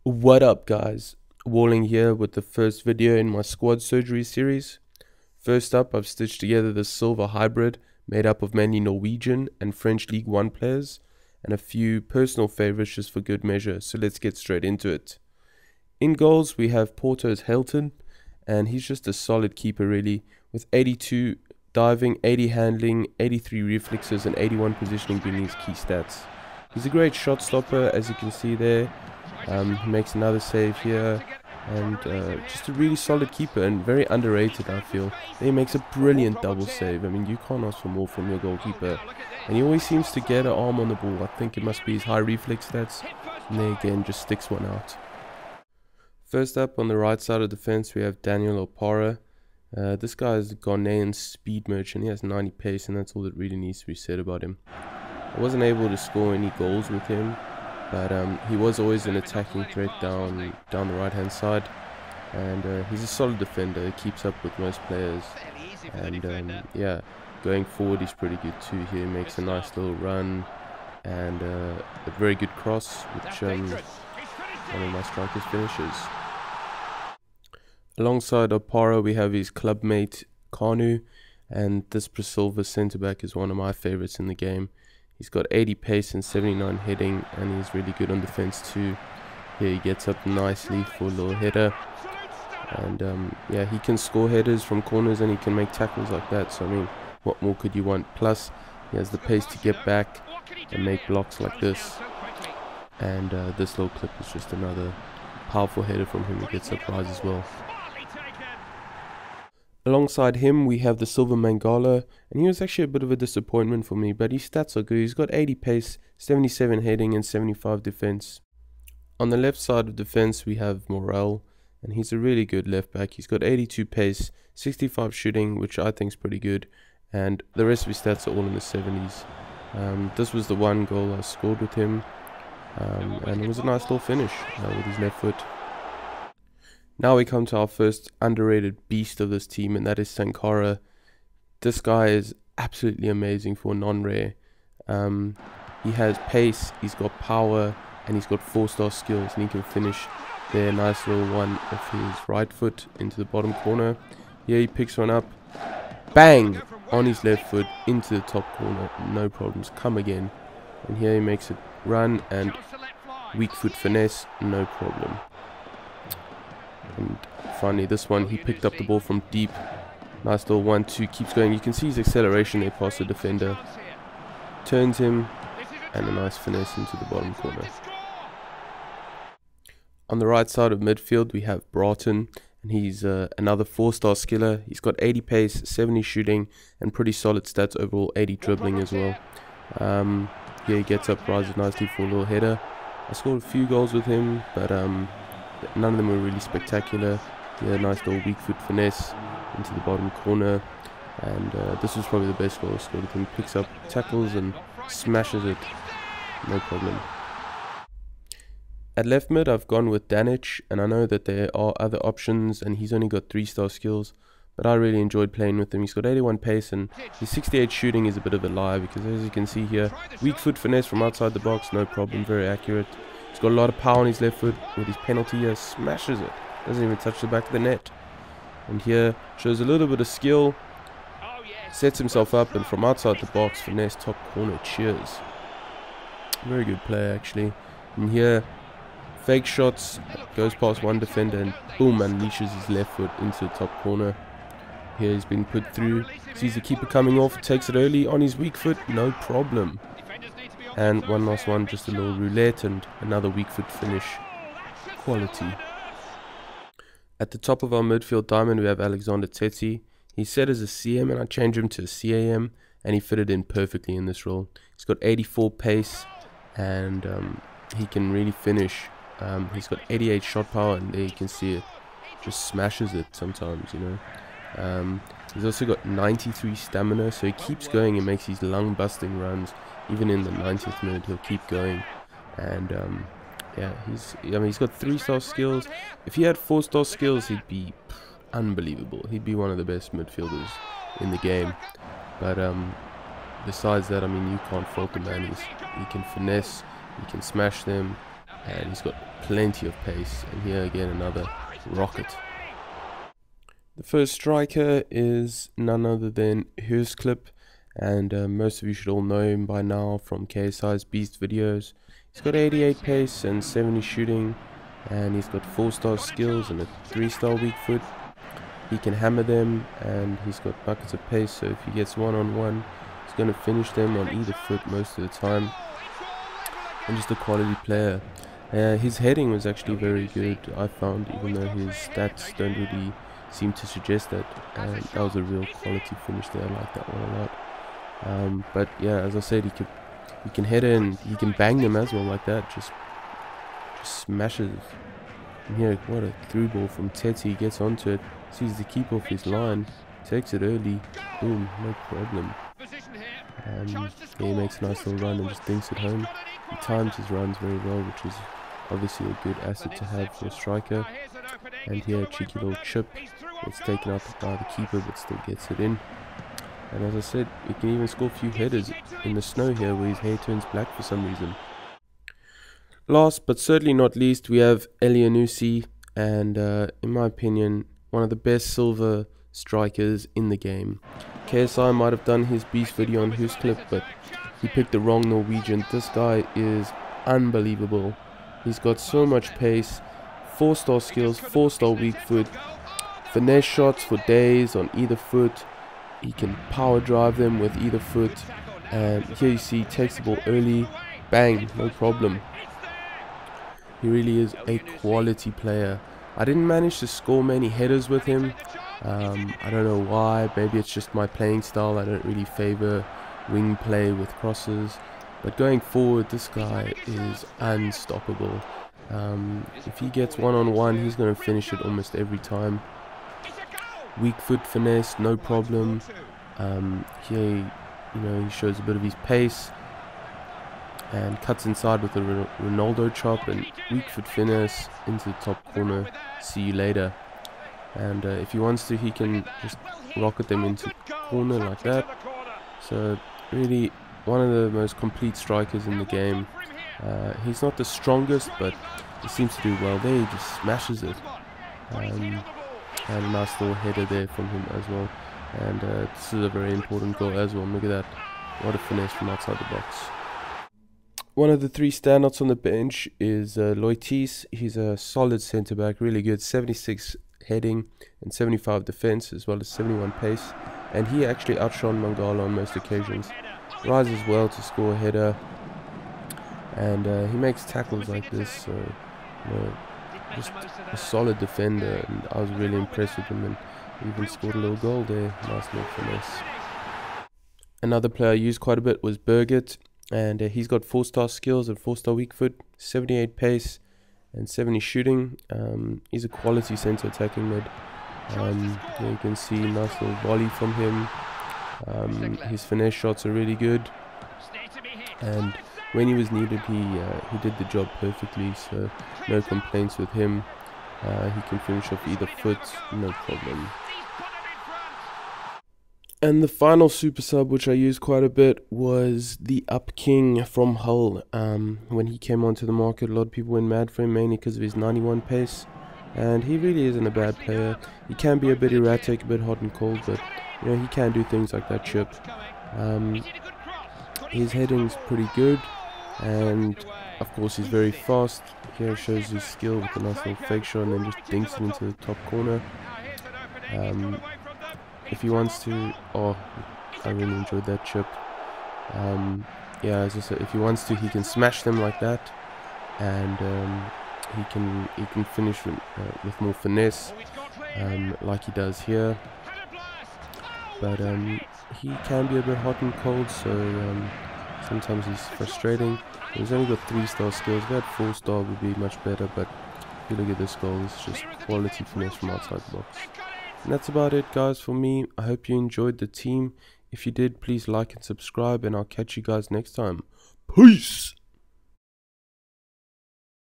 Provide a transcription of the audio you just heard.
What up, guys? Walling here with the first video in my squad surgery series. First up, I've stitched together the silver hybrid made up of mainly Norwegian and French Ligue 1 players and a few personal favorites just for good measure, so let's get straight into it. In goals, we have Porto's Helton, and he's just a solid keeper really, with 82 diving, 80 handling, 83 reflexes and 81 positioning being his key stats. He's a great shot stopper, as you can see there. He makes another save here, and just a really solid keeper and very underrated, I feel. He makes a brilliant double save. I mean, you can't ask for more from your goalkeeper, and he always seems to get an arm on the ball. I think it must be his high reflex stats, and there again just sticks one out. First up on the right side of the fence, we have Daniel Opara. This guy is a Ghanaian speed merchant. He has 90 pace, and that's all that really needs to be said about him. I wasn't able to score any goals with him, but he was always an attacking threat down the right hand side, and he's a solid defender. He keeps up with most players, and yeah, going forward he's pretty good too. He makes a nice little run and a very good cross, which one of my strikers finishes. Alongside Opara we have his clubmate Kanu, and this Silva centre back is one of my favourites in the game. He's got 80 pace and 79 heading, and he's really good on defense too. Here he gets up nicely for a little header, and yeah, he can score headers from corners and he can make tackles like that. So I mean, what more could you want? Plus he has the pace to get back and make blocks like this, and this little clip is just another powerful header from him. He gets up rise as well. Alongside him we have the Silver Mangala, and he was actually a bit of a disappointment for me, but his stats are good. He's got 80 pace, 77 heading and 75 defense. On the left side of defense we have Morel, and he's a really good left back. He's got 82 pace, 65 shooting, which I think is pretty good, and the rest of his stats are all in the 70s. This was the one goal I scored with him, and it was a nice little finish with his left foot. Now we come to our first underrated beast of this team, and that is Sankara. This guy is absolutely amazing for non-rare. He has pace, he's got power, and he's got 4-star skills, and he can finish there. Nice little one off his right foot into the bottom corner. Here he picks one up, bang, on his left foot into the top corner, no problems, come again. And here he makes it run and weak foot finesse, no problem. And finally this one, he picked up the ball from deep, nice little 1-2, keeps going. You can see his acceleration there past the defender, turns him, and a nice finesse into the bottom corner. On the right side of midfield we have Broughton, and he's another 4-star skiller. He's got 80 pace, 70 shooting, and pretty solid stats overall, 80 dribbling as well. Here he gets up, rises nicely for a little header. I scored a few goals with him, but none of them were really spectacular. He had a nice little weak foot finesse into the bottom corner, and this was probably the best goal I scored with him. Picks up tackles and smashes it, no problem. At left mid I've gone with Danic, and I know that there are other options and he's only got 3-star skills, but I really enjoyed playing with him. He's got 81 pace and his 68 shooting is a bit of a lie, because as you can see here, weak foot finesse from outside the box, no problem, very accurate. He's got a lot of power on his left foot. With his penalty here, smashes it, doesn't even touch the back of the net. And here shows a little bit of skill, sets himself up, and from outside the box, finesse top corner, cheers. Very good play actually. And here, fake shots, goes past one defender and boom, unleashes his left foot into the top corner. Here he's been put through, sees the keeper coming off, takes it early on his weak foot, no problem. And one last one, just a little roulette and another weak foot finish. Quality. At the top of our midfield diamond we have Alexander Teti. He's set as a CM and I changed him to a CAM, and he fitted in perfectly in this role. He's got 84 pace and he can really finish. He's got 88 shot power, and there you can see it, just smashes it sometimes, you know. He's also got 93 stamina, so he keeps going and makes these lung busting runs. Even in the 90th minute he'll keep going, and yeah, he's got 3-star skills. If he had 4-star skills he'd be unbelievable. He'd be one of the best midfielders in the game. But besides that, I mean, you can't fault the man. He can finesse, he can smash them, and he's got plenty of pace. And here again, another rocket. The first striker is none other than Clip, and most of you should all know him by now from KSI's Beast videos. He's got 88 pace and 70 shooting, and he's got 4-star skills and a 3-star weak foot. He can hammer them, and he's got buckets of pace, so if he gets one-on-one, he's going to finish them on either foot most of the time. And just a quality player. His heading was actually very good, I found, even though his stats don't really seem to suggest that. And that was a real quality finish there. I like that one a lot. But yeah, as I said, he can head in, he can bang them as well like that. Just smashes. And here, what a through ball from Tete. He gets onto it, sees the keeper off his line, takes it early, boom, no problem. Yeah, he makes a nice little run and just dinks it home. He times his runs very well, which is obviously a good asset to have for a striker. And here, a cheeky little chip. It's taken out by the keeper, but still gets it in. And as I said, he can even score a few headers in the snow here, where his hair turns black for some reason. Last but certainly not least, we have Elianusi, and in my opinion, one of the best silver strikers in the game. KSI might have done his beast video on Clip, but he picked the wrong Norwegian. This guy is unbelievable. He's got so much pace, 4-star skills, 4-star weak foot, finesse shots for days on either foot. He can power drive them with either foot, and here you see he takes the ball early, bang, no problem. He really is a quality player. I didn't manage to score many headers with him. I don't know why. Maybe it's just my playing style. I don't really favor wing play with crosses. But going forward, this guy is unstoppable. If he gets one-on-one, he's going to finish it almost every time. Weak foot finesse, no problem. Here, he shows a bit of his pace and cuts inside with a Ronaldo chop and weak foot finesse into the top corner. See you later. And if he wants to, he can just rocket them into the corner like that. So really one of the most complete strikers in the game. He's not the strongest, but he seems to do well there. He just smashes it. And a nice little header there from him as well. And this is a very important goal as well. Look at that. What a finesse from outside the box. One of the three standouts on the bench is Loitis. He's a solid centre-back, really good. 76 heading and 75 defence, as well as 71 pace. And he actually outshone Mangala on most occasions. Rises well to score a header. And he makes tackles like this. So, just a solid defender. And I was really impressed with him. And he even scored a little goal there. Nice little finesse. Another player I used quite a bit was Birgit. And he's got 4-star skills and 4-star weak foot, 78 pace and 70 shooting. He's a quality centre attacking mid. Here you can see nice little volley from him. His finesse shots are really good. And when he was needed, he did the job perfectly. So no complaints with him. He can finish off either foot, no problem. And the final super sub, which I used quite a bit, was the Up King from Hull. When he came onto the market, a lot of people went mad for him, mainly because of his 91 pace. And he really isn't a bad player. He can be a bit erratic, a bit hot and cold, but he can do things like that chip. His heading's pretty good, and of course he's very fast. Here shows his skill with a nice little fake shot and then just dinks it into the top corner. If he wants to, I really enjoyed that chip. Yeah, as I said, if he wants to, he can smash them like that, and he can finish with more finesse, like he does here. But he can be a bit hot and cold, so sometimes he's frustrating. He's only got 3-star skills. If he had 4-star, would be much better. But if you look at this goal, it's just quality finesse from outside the box. And that's about it, guys, for me. I hope you enjoyed the team. If you did, please like and subscribe, and I'll catch you guys next time. Peace!